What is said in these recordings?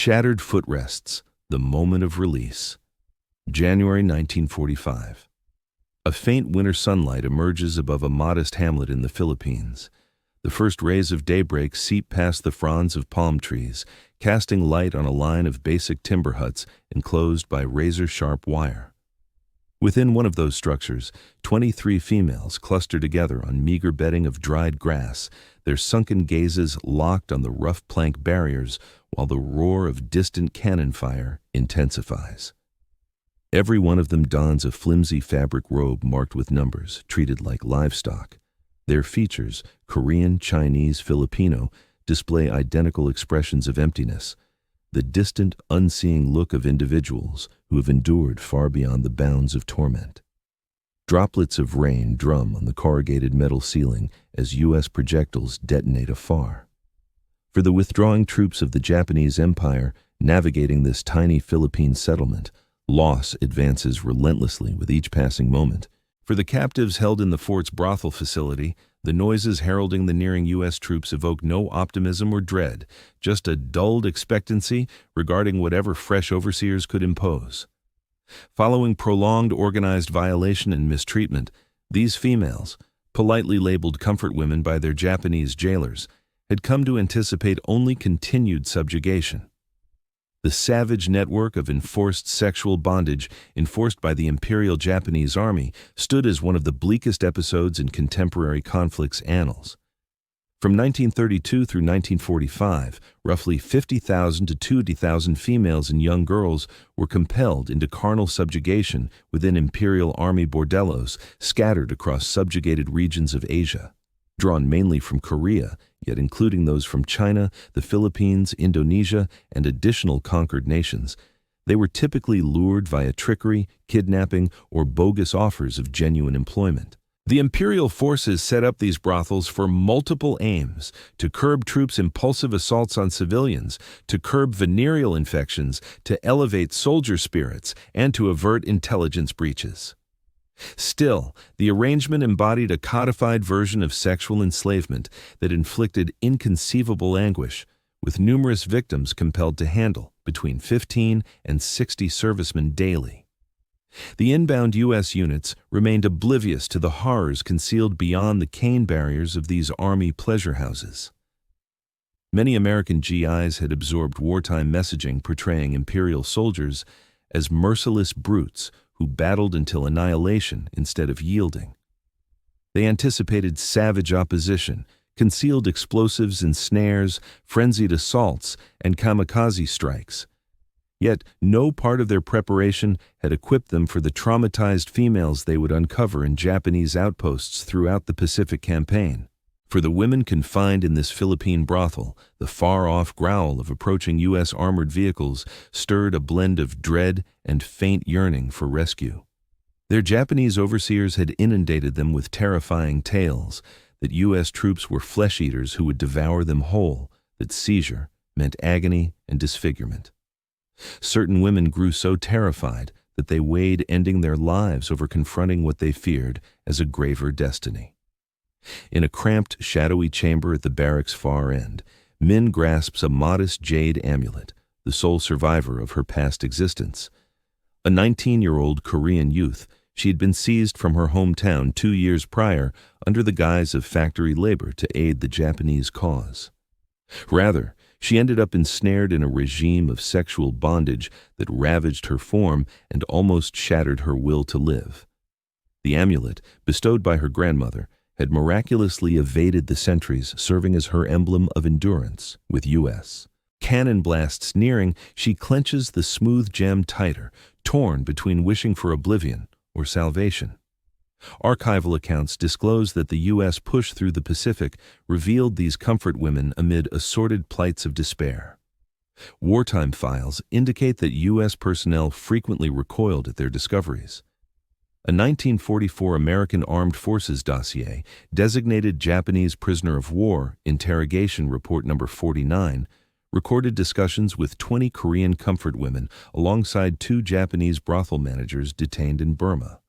Shattered footrests, the moment of release. January 1945. A faint winter sunlight emerges above a modest hamlet in the Philippines. The first rays of daybreak seep past the fronds of palm trees, casting light on a line of basic timber huts enclosed by razor-sharp wire. Within one of those structures, 23 females cluster together on meager bedding of dried grass, their sunken gazes locked on the rough plank barriers while the roar of distant cannon fire intensifies. Every one of them dons a flimsy fabric robe marked with numbers, treated like livestock. Their features, Korean, Chinese, Filipino, display identical expressions of emptiness, the distant, unseeing look of individuals who have endured far beyond the bounds of torment. Droplets of rain drum on the corrugated metal ceiling as U.S. projectiles detonate afar. For the withdrawing troops of the Japanese Empire navigating this tiny Philippine settlement, loss advances relentlessly with each passing moment. For the captives held in the fort's brothel facility, the noises heralding the nearing U.S. troops evoke no optimism or dread, just a dulled expectancy regarding whatever fresh overseers could impose. Following prolonged organized violation and mistreatment, these females, politely labeled comfort women by their Japanese jailers, had come to anticipate only continued subjugation. The savage network of enforced sexual bondage enforced by the Imperial Japanese Army stood as one of the bleakest episodes in contemporary conflict's annals. From 1932 through 1945, roughly 50,000 to 200,000 females and young girls were compelled into carnal subjugation within Imperial Army bordellos scattered across subjugated regions of Asia. Drawn mainly from Korea, yet including those from China, the Philippines, Indonesia, and additional conquered nations, they were typically lured via trickery, kidnapping, or bogus offers of genuine employment. The imperial forces set up these brothels for multiple aims: to curb troops' impulsive assaults on civilians, to curb venereal infections, to elevate soldier spirits, and to avert intelligence breaches. Still, the arrangement embodied a codified version of sexual enslavement that inflicted inconceivable anguish, with numerous victims compelled to handle between 15 and 60 servicemen daily. The inbound U.S. units remained oblivious to the horrors concealed beyond the cane barriers of these army pleasure houses. Many American GIs had absorbed wartime messaging portraying imperial soldiers as merciless brutes who battled until annihilation instead of yielding. They anticipated savage opposition, concealed explosives and snares, frenzied assaults, and kamikaze strikes. Yet no part of their preparation had equipped them for the traumatized females they would uncover in Japanese outposts throughout the Pacific Campaign. For the women confined in this Philippine brothel, the far-off growl of approaching U.S. armored vehicles stirred a blend of dread and faint yearning for rescue. Their Japanese overseers had inundated them with terrifying tales that U.S. troops were flesh-eaters who would devour them whole, that seizure meant agony and disfigurement. Certain women grew so terrified that they weighed ending their lives over confronting what they feared as a graver destiny. In a cramped, shadowy chamber at the barracks' far end, Min grasps a modest jade amulet, the sole survivor of her past existence. A 19-year-old Korean youth, she had been seized from her hometown 2 years prior under the guise of factory labor to aid the Japanese cause. Rather, she ended up ensnared in a regime of sexual bondage that ravaged her form and almost shattered her will to live. The amulet, bestowed by her grandmother, had miraculously evaded the sentries, serving as her emblem of endurance. With U.S. cannon blasts nearing, she clenches the smooth gem tighter, torn between wishing for oblivion or salvation. Archival accounts disclose that the U.S. push through the Pacific revealed these comfort women amid assorted plights of despair. Wartime files indicate that U.S. personnel frequently recoiled at their discoveries. A 1944 American Armed Forces dossier, designated Japanese Prisoner of War Interrogation Report No. 49, recorded discussions with 20 Korean comfort women alongside 2 Japanese brothel managers detained in Burma.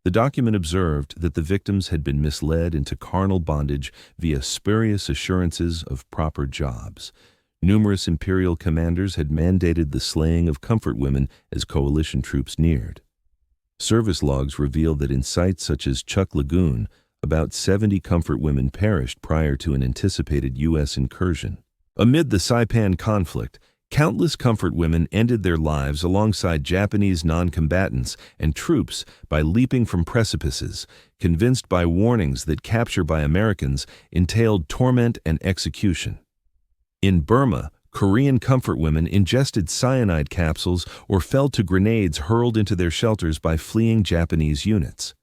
The document observed that the victims had been misled into carnal bondage via spurious assurances of proper jobs. Numerous imperial commanders had mandated the slaying of comfort women as coalition troops neared. Service logs reveal that in sites such as Chuck Lagoon, about 70 comfort women perished prior to an anticipated U.S. incursion. Amid the Saipan conflict, countless comfort women ended their lives alongside Japanese non-combatants and troops by leaping from precipices, convinced by warnings that capture by Americans entailed torment and execution. In Burma, Korean comfort women ingested cyanide capsules or fell to grenades hurled into their shelters by fleeing Japanese units.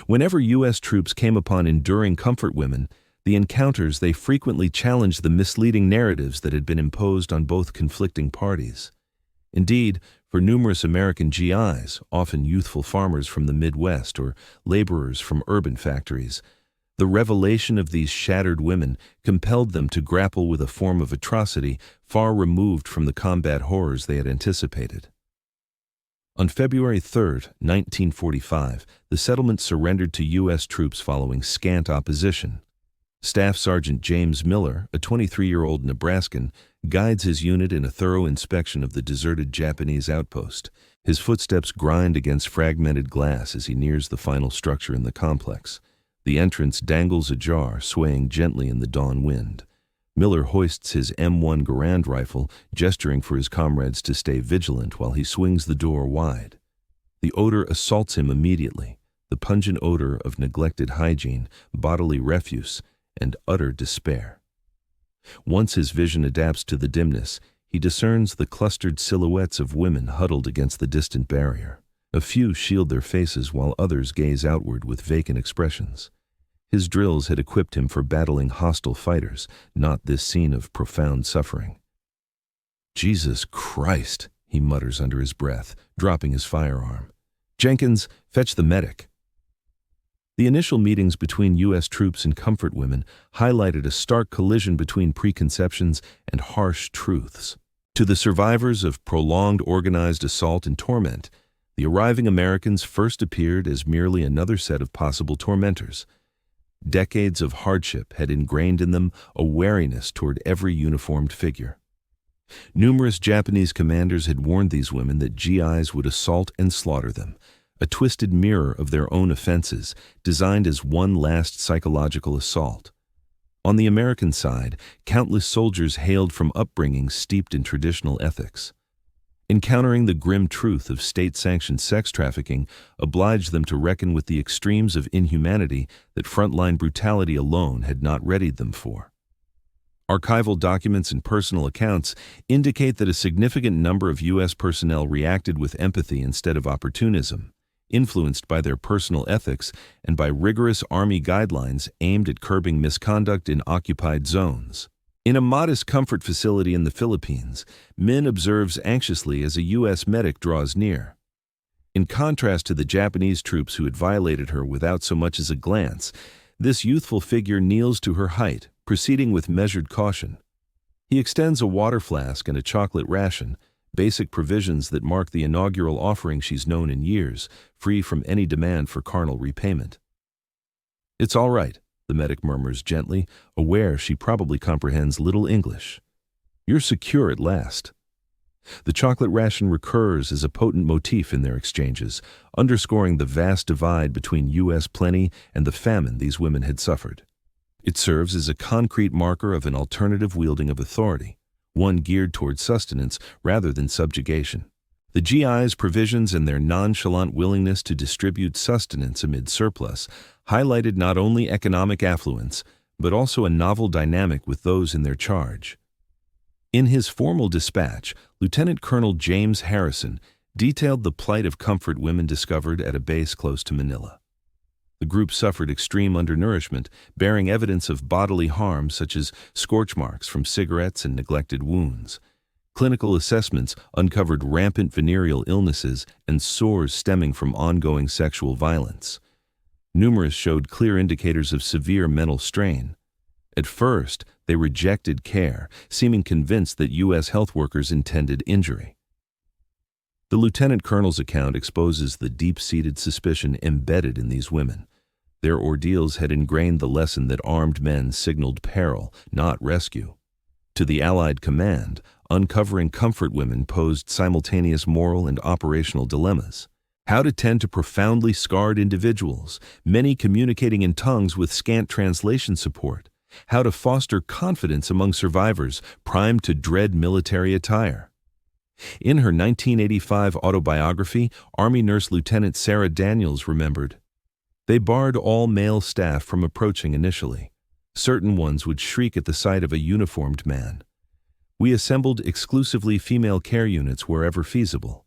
Whenever U.S. troops came upon enduring comfort women, the encounters they frequently challenged the misleading narratives that had been imposed on both conflicting parties. Indeed, for numerous American GIs, often youthful farmers from the Midwest or laborers from urban factories, the revelation of these shattered women compelled them to grapple with a form of atrocity far removed from the combat horrors they had anticipated. On February 3, 1945, the settlement surrendered to U.S. troops following scant opposition. Staff Sergeant James Miller, a 23-year-old Nebraskan, guides his unit in a thorough inspection of the deserted Japanese outpost. His footsteps grind against fragmented glass as he nears the final structure in the complex. The entrance dangles ajar, swaying gently in the dawn wind. Miller hoists his M1 Garand rifle, gesturing for his comrades to stay vigilant while he swings the door wide. The odor assaults him immediately, the pungent odor of neglected hygiene, bodily refuse, and utter despair. Once his vision adapts to the dimness, he discerns the clustered silhouettes of women huddled against the distant barrier. A few shield their faces while others gaze outward with vacant expressions. His drills had equipped him for battling hostile fighters, not this scene of profound suffering. "Jesus Christ," he mutters under his breath, dropping his firearm. "Jenkins, fetch the medic." The initial meetings between U.S. troops and comfort women highlighted a stark collision between preconceptions and harsh truths. To the survivors of prolonged organized assault and torment, the arriving Americans first appeared as merely another set of possible tormentors. Decades of hardship had ingrained in them a wariness toward every uniformed figure. Numerous Japanese commanders had warned these women that GIs would assault and slaughter them, a twisted mirror of their own offenses, designed as one last psychological assault. On the American side, countless soldiers hailed from upbringings steeped in traditional ethics. Encountering the grim truth of state-sanctioned sex trafficking obliged them to reckon with the extremes of inhumanity that frontline brutality alone had not readied them for. Archival documents and personal accounts indicate that a significant number of U.S. personnel reacted with empathy instead of opportunism, influenced by their personal ethics and by rigorous Army guidelines aimed at curbing misconduct in occupied zones. In a modest comfort facility in the Philippines, Min observes anxiously as a U.S. medic draws near. In contrast to the Japanese troops who had violated her without so much as a glance, this youthful figure kneels to her height, proceeding with measured caution. He extends a water flask and a chocolate ration, basic provisions that mark the inaugural offering she's known in years, free from any demand for carnal repayment. "It's all right," the medic murmurs gently, aware she probably comprehends little English. "You're secure at last." The chocolate ration recurs as a potent motif in their exchanges, underscoring the vast divide between U.S. plenty and the famine these women had suffered. It serves as a concrete marker of an alternative wielding of authority, one geared toward sustenance rather than subjugation. The GI's provisions and their nonchalant willingness to distribute sustenance amid surplus highlighted not only economic affluence, but also a novel dynamic with those in their charge. In his formal dispatch, Lieutenant Colonel James Harrison detailed the plight of comfort women discovered at a base close to Manila. The group suffered extreme undernourishment, bearing evidence of bodily harm such as scorch marks from cigarettes and neglected wounds. Clinical assessments uncovered rampant venereal illnesses and sores stemming from ongoing sexual violence. Numerous showed clear indicators of severe mental strain. At first, they rejected care, seeming convinced that U.S. health workers intended injury. The lieutenant colonel's account exposes the deep-seated suspicion embedded in these women. Their ordeals had ingrained the lesson that armed men signaled peril, not rescue. To the Allied command, uncovering comfort women posed simultaneous moral and operational dilemmas. How to tend to profoundly scarred individuals, many communicating in tongues with scant translation support. How to foster confidence among survivors primed to dread military attire. In her 1985 autobiography, Army Nurse Lieutenant Sarah Daniels remembered, "They barred all male staff from approaching initially. Certain ones would shriek at the sight of a uniformed man. We assembled exclusively female care units wherever feasible.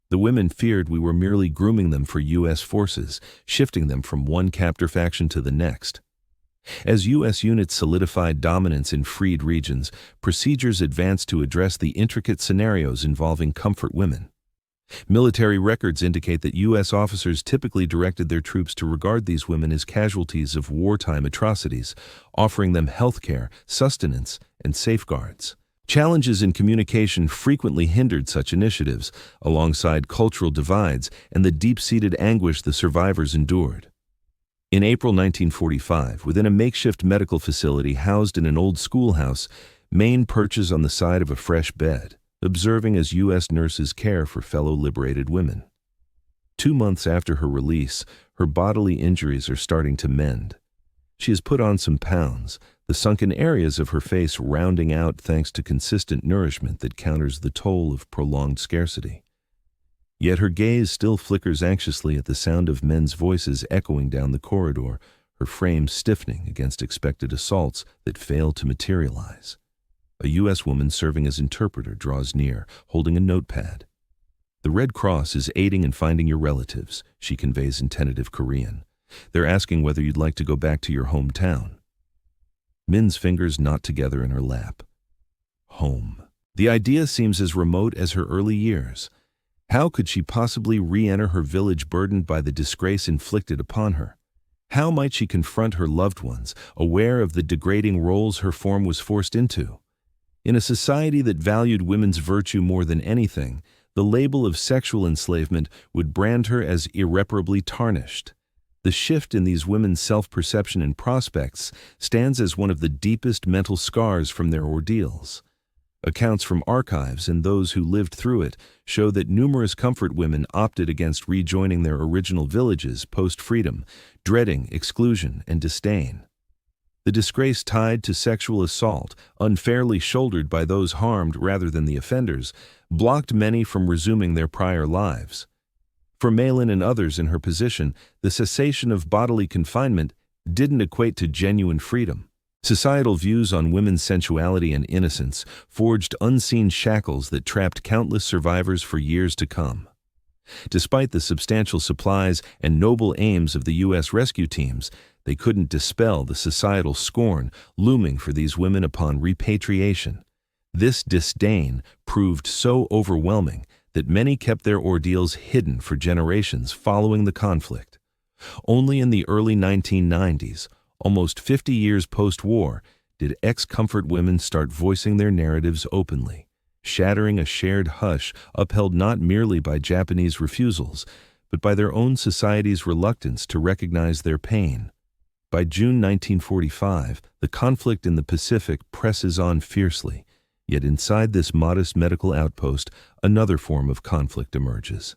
The women feared we were merely grooming them for U.S. forces, shifting them from one captor faction to the next. As U.S. units solidified dominance in freed regions, procedures advanced to address the intricate scenarios involving comfort women. Military records indicate that U.S. officers typically directed their troops to regard these women as casualties of wartime atrocities, offering them health care, sustenance, and safeguards. Challenges in communication frequently hindered such initiatives, alongside cultural divides and the deep-seated anguish the survivors endured. In April 1945, within a makeshift medical facility housed in an old schoolhouse, Mayne perches on the side of a fresh bed, observing as U.S. nurses care for fellow liberated women. 2 months after her release, her bodily injuries are starting to mend. She has put on some pounds, the sunken areas of her face rounding out thanks to consistent nourishment that counters the toll of prolonged scarcity. Yet her gaze still flickers anxiously at the sound of men's voices echoing down the corridor, her frame stiffening against expected assaults that fail to materialize. A U.S. woman serving as interpreter draws near, holding a notepad. "The Red Cross is aiding in finding your relatives," she conveys in tentative Korean. "They're asking whether you'd like to go back to your hometown." Min's fingers knot together in her lap. Home. The idea seems as remote as her early years. How could she possibly re-enter her village burdened by the disgrace inflicted upon her? How might she confront her loved ones, aware of the degrading roles her form was forced into? In a society that valued women's virtue more than anything, the label of sexual enslavement would brand her as irreparably tarnished. The shift in these women's self-perception and prospects stands as one of the deepest mental scars from their ordeals. Accounts from archives and those who lived through it show that numerous comfort women opted against rejoining their original villages post-freedom, dreading exclusion and disdain. The disgrace tied to sexual assault, unfairly shouldered by those harmed rather than the offenders, blocked many from resuming their prior lives. For Malin and others in her position, the cessation of bodily confinement didn't equate to genuine freedom. Societal views on women's sensuality and innocence forged unseen shackles that trapped countless survivors for years to come. Despite the substantial supplies and noble aims of the U.S. rescue teams, they couldn't dispel the societal scorn looming for these women upon repatriation. This disdain proved so overwhelming that many kept their ordeals hidden for generations following the conflict. Only in the early 1990s, almost 50 years post-war, did ex-comfort women start voicing their narratives openly, shattering a shared hush upheld not merely by Japanese refusals, but by their own society's reluctance to recognize their pain. By June 1945, the conflict in the Pacific presses on fiercely, yet inside this modest medical outpost, another form of conflict emerges.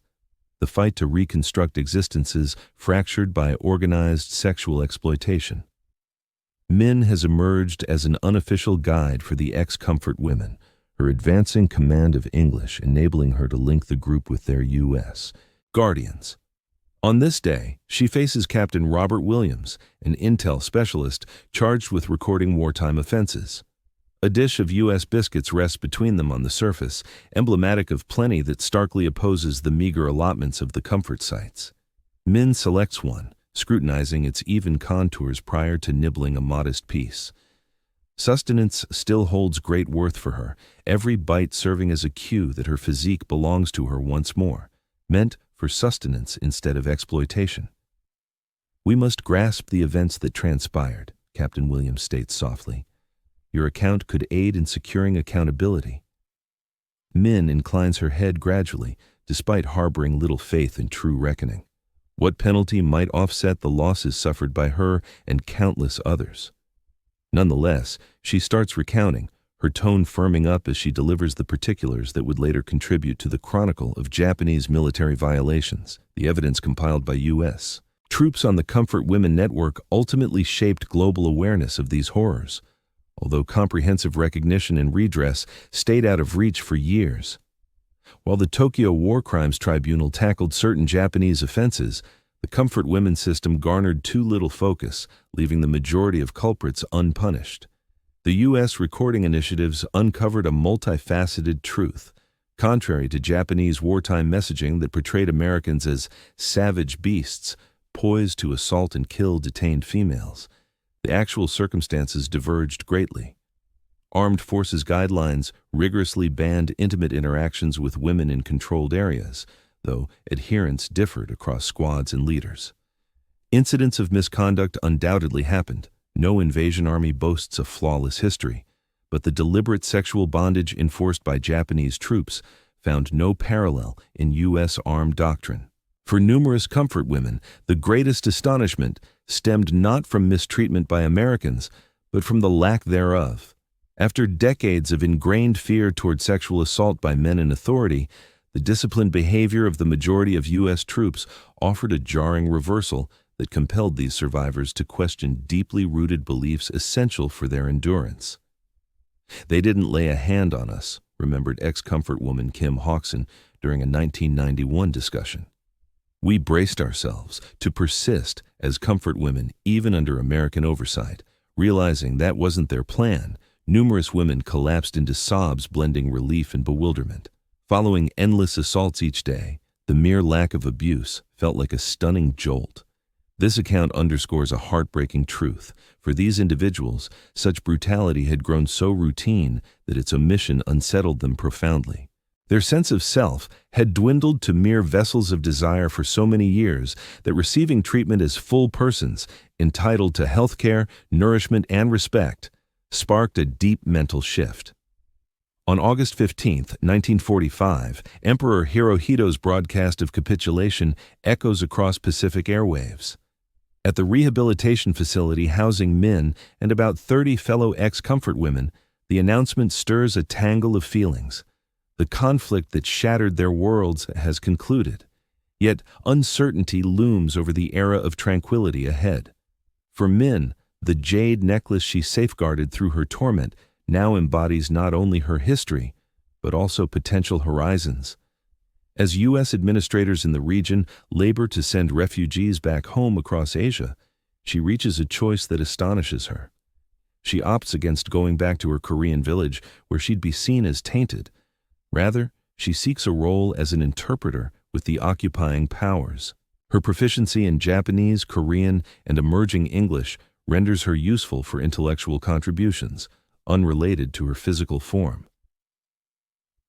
The fight to reconstruct existences fractured by organized sexual exploitation. Min has emerged as an unofficial guide for the ex-comfort women, her advancing command of English enabling her to link the group with their U.S. guardians. On this day, she faces Captain Robert Williams, an intel specialist charged with recording wartime offenses. A dish of U.S. biscuits rests between them on the surface, emblematic of plenty that starkly opposes the meager allotments of the comfort sites. Min selects one, scrutinizing its even contours prior to nibbling a modest piece. Sustenance still holds great worth for her, every bite serving as a cue that her physique belongs to her once more, meant for sustenance instead of exploitation. "We must grasp the events that transpired," Captain Williams states softly. "Your account could aid in securing accountability." Min inclines her head gradually, despite harboring little faith in true reckoning. What penalty might offset the losses suffered by her and countless others? Nonetheless, she starts recounting, her tone firming up as she delivers the particulars that would later contribute to the chronicle of Japanese military violations. The evidence compiled by U.S. troops on the Comfort Women Network ultimately shaped global awareness of these horrors, although comprehensive recognition and redress stayed out of reach for years. While the Tokyo War Crimes Tribunal tackled certain Japanese offenses, the Comfort Women system garnered too little focus, leaving the majority of culprits unpunished. The U.S. recording initiatives uncovered a multifaceted truth. Contrary to Japanese wartime messaging that portrayed Americans as savage beasts, poised to assault and kill detained females, the actual circumstances diverged greatly. Armed forces guidelines rigorously banned intimate interactions with women in controlled areas, though adherence differed across squads and leaders. Incidents of misconduct undoubtedly happened. No invasion army boasts a flawless history, but the deliberate sexual bondage enforced by Japanese troops found no parallel in U.S. armed doctrine. For numerous comfort women, the greatest astonishment stemmed not from mistreatment by Americans, but from the lack thereof. After decades of ingrained fear toward sexual assault by men in authority, the disciplined behavior of the majority of U.S. troops offered a jarring reversal that compelled these survivors to question deeply rooted beliefs essential for their endurance. "They didn't lay a hand on us," remembered ex-comfort woman Kim Hawkson during a 1991 discussion. "We braced ourselves to persist as comfort women even under American oversight. Realizing that wasn't their plan, numerous women collapsed into sobs blending relief and bewilderment. Following endless assaults each day, the mere lack of abuse felt like a stunning jolt. This account underscores a heartbreaking truth. For these individuals, such brutality had grown so routine that its omission unsettled them profoundly. Their sense of self had dwindled to mere vessels of desire for so many years that receiving treatment as full persons, entitled to health care, nourishment, and respect, sparked a deep mental shift. On August 15, 1945, Emperor Hirohito's broadcast of capitulation echoes across Pacific airwaves. At the rehabilitation facility housing Min and about 30 fellow ex-comfort women, the announcement stirs a tangle of feelings. The conflict that shattered their worlds has concluded, yet uncertainty looms over the era of tranquility ahead. For Min, the jade necklace she safeguarded through her torment now embodies not only her history, but also potential horizons. As U.S. administrators in the region labor to send refugees back home across Asia, she reaches a choice that astonishes her. She opts against going back to her Korean village where she'd be seen as tainted. Rather, she seeks a role as an interpreter with the occupying powers. Her proficiency in Japanese, Korean, and emerging English renders her useful for intellectual contributions, unrelated to her physical form.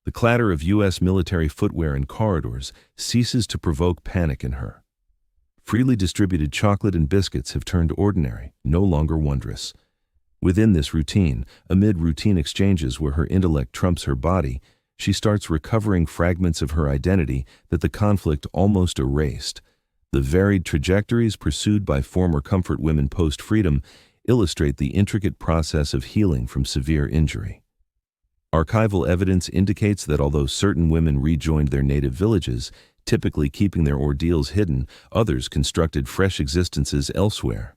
The clatter of U.S. military footwear in corridors ceases to provoke panic in her. Freely distributed chocolate and biscuits have turned ordinary, no longer wondrous. Within this routine, amid routine exchanges where her intellect trumps her body, she starts recovering fragments of her identity that the conflict almost erased. The varied trajectories pursued by former comfort women post-freedom illustrate the intricate process of healing from severe injury. Archival evidence indicates that although certain women rejoined their native villages, typically keeping their ordeals hidden, others constructed fresh existences elsewhere.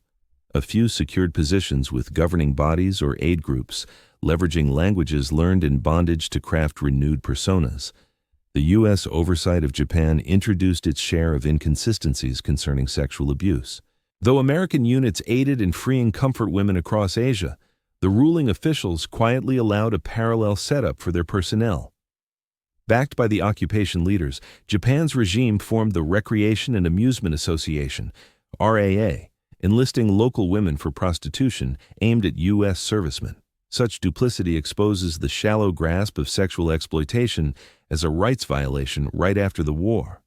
A few secured positions with governing bodies or aid groups, leveraging languages learned in bondage to craft renewed personas. The U.S. oversight of Japan introduced its share of inconsistencies concerning sexual abuse. Though American units aided in freeing comfort women across Asia, the ruling officials quietly allowed a parallel setup for their personnel. Backed by the occupation leaders, Japan's regime formed the Recreation and Amusement Association, RAA, enlisting local women for prostitution aimed at U.S. servicemen. Such duplicity exposes the shallow grasp of sexual exploitation as a rights violation right after the war.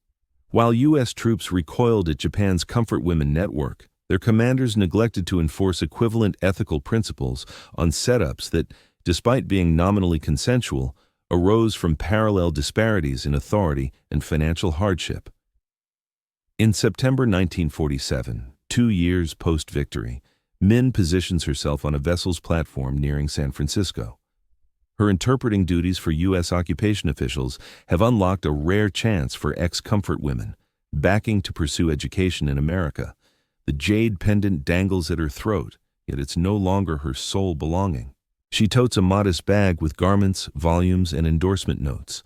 While U.S. troops recoiled at Japan's Comfort Women Network, their commanders neglected to enforce equivalent ethical principles on setups that, despite being nominally consensual, arose from parallel disparities in authority and financial hardship. In September 1947, 2 years post-victory, Min positions herself on a vessel's platform nearing San Francisco. Her interpreting duties for U.S. occupation officials have unlocked a rare chance for ex-comfort women, backing to pursue education in America. The jade pendant dangles at her throat, yet it's no longer her sole belonging. She totes a modest bag with garments, volumes, and endorsement notes.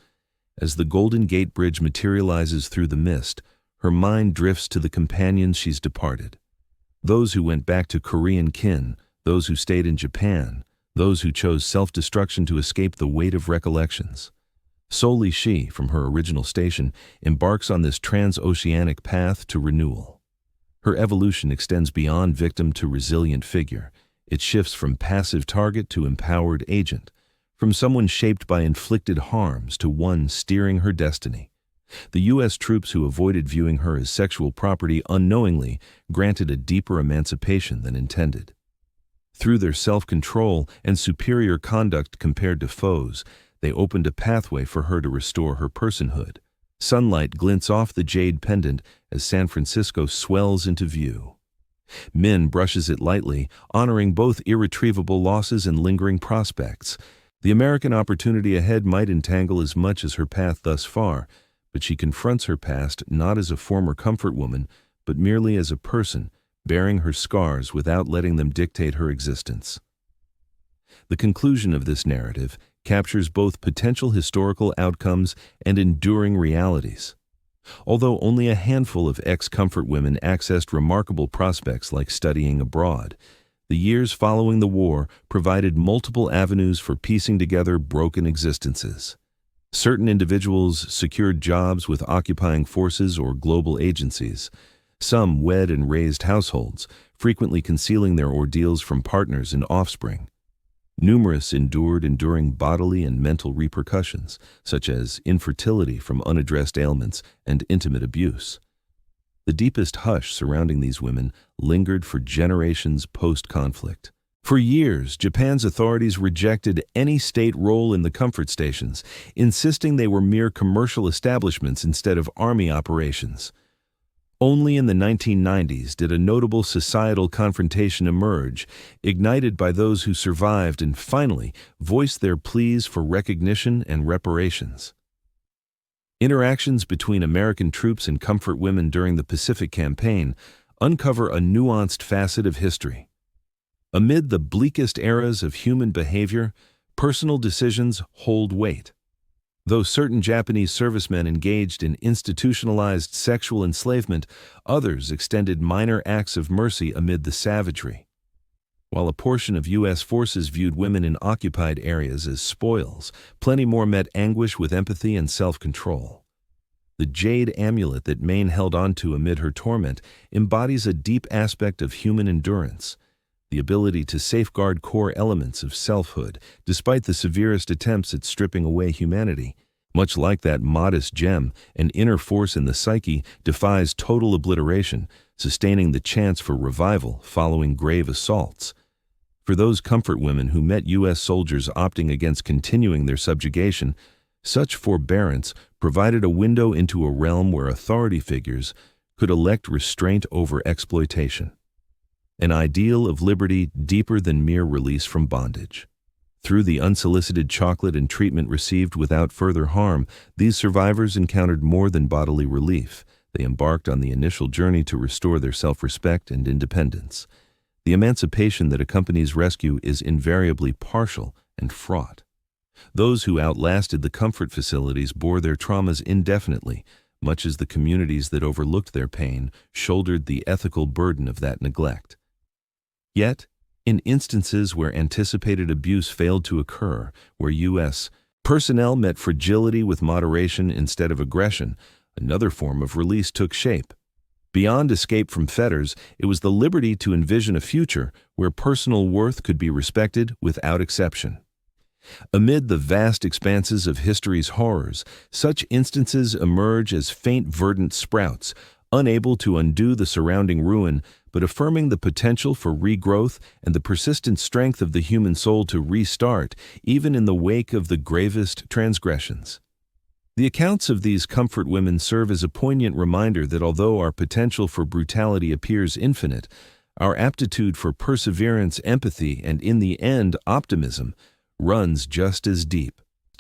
As the Golden Gate Bridge materializes through the mist, her mind drifts to the companions she's departed. Those who went back to Korean kin, those who stayed in Japan, those who chose self-destruction to escape the weight of recollections. Solely she, from her original station, embarks on this transoceanic path to renewal. Her evolution extends beyond victim to resilient figure. It shifts from passive target to empowered agent, from someone shaped by inflicted harms to one steering her destiny. The U.S. troops who avoided viewing her as sexual property unknowingly granted a deeper emancipation than intended. Through their self-control and superior conduct compared to foes, they opened a pathway for her to restore her personhood. Sunlight glints off the jade pendant as San Francisco swells into view. Min brushes it lightly, honoring both irretrievable losses and lingering prospects. The American opportunity ahead might entangle as much as her path thus far, but she confronts her past not as a former comfort woman, but merely as a person, bearing her scars without letting them dictate her existence. The conclusion of this narrative captures both potential historical outcomes and enduring realities. Although only a handful of ex-comfort women accessed remarkable prospects like studying abroad, the years following the war provided multiple avenues for piecing together broken existences. Certain individuals secured jobs with occupying forces or global agencies. Some wed and raised households, frequently concealing their ordeals from partners and offspring. Numerous endured enduring bodily and mental repercussions, such as infertility from unaddressed ailments and intimate abuse. The deepest hush surrounding these women lingered for generations post-conflict. For years, Japan's authorities rejected any state role in the comfort stations, insisting they were mere commercial establishments instead of army operations. Only in the 1990s did a notable societal confrontation emerge, ignited by those who survived and finally voiced their pleas for recognition and reparations. Interactions between American troops and comfort women during the Pacific Campaign uncover a nuanced facet of history. Amid the bleakest eras of human behavior, personal decisions hold weight. Though certain Japanese servicemen engaged in institutionalized sexual enslavement, others extended minor acts of mercy amid the savagery. While a portion of U.S. forces viewed women in occupied areas as spoils, plenty more met anguish with empathy and self-control. The jade amulet that Maine held onto amid her torment embodies a deep aspect of human endurance, the ability to safeguard core elements of selfhood, despite the severest attempts at stripping away humanity. Much like that modest gem, an inner force in the psyche defies total obliteration, sustaining the chance for revival following grave assaults. For those comfort women who met U.S. soldiers opting against continuing their subjugation, such forbearance provided a window into a realm where authority figures could elect restraint over exploitation. An ideal of liberty deeper than mere release from bondage. Through the unsolicited chocolate and treatment received without further harm, these survivors encountered more than bodily relief. They embarked on the initial journey to restore their self-respect and independence. The emancipation that accompanies rescue is invariably partial and fraught. Those who outlasted the comfort facilities bore their traumas indefinitely, much as the communities that overlooked their pain shouldered the ethical burden of that neglect. Yet, in instances where anticipated abuse failed to occur, where U.S. personnel met fragility with moderation instead of aggression, another form of release took shape. Beyond escape from fetters, it was the liberty to envision a future where personal worth could be respected without exception. Amid the vast expanses of history's horrors, such instances emerge as faint verdant sprouts, unable to undo the surrounding ruin, but affirming the potential for regrowth and the persistent strength of the human soul to restart, even in the wake of the gravest transgressions. The accounts of these comfort women serve as a poignant reminder that although our potential for brutality appears infinite, our aptitude for perseverance, empathy, and in the end, optimism runs just as deep,